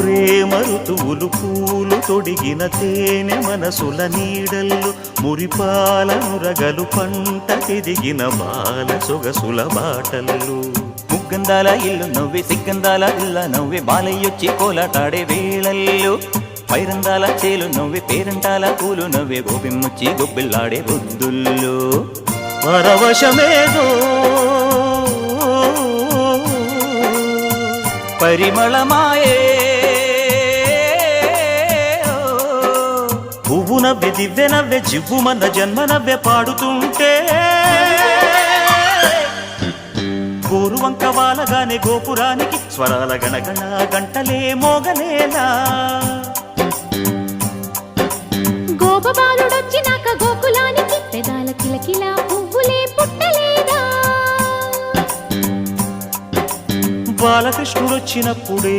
ప్రేమ ఋతువులు పూలు తొడిగిన తేనె మనసుల నీడల్లు మురిపాలనురగలు పంట ఎదిగిన బాల సొగసుల బాటల్లు ముగ్గందాల ఇల్లు నవ్వే సిగ్గందాల ఇల్ల నవ్వే బాలయ్యొచ్చి కోలాటాడే వేళల్లో పైరందాల చేలు నవ్వే పేరంటాల పూలు నవ్వే గోపిమ్ముచ్చి గొబ్బిల్లాడే బొద్దుల్లో పరవశమేదో పరిమళమాయే పువ్వు నవ్వే దివ్వె నవ్వే జివ్వుమన్న జన్మ నవ్వే పాడుతుంటే గోరువంక వాలగానే గోపురానికి స్వరాల గణగణ గంటలే మోగనేలా గోపబాలుడొచ్చినాక గోకులానికి పెదాల కిలకిలా పువ్వులే పుట్టలేదా బాలకృష్ణుడొచ్చినప్పుడే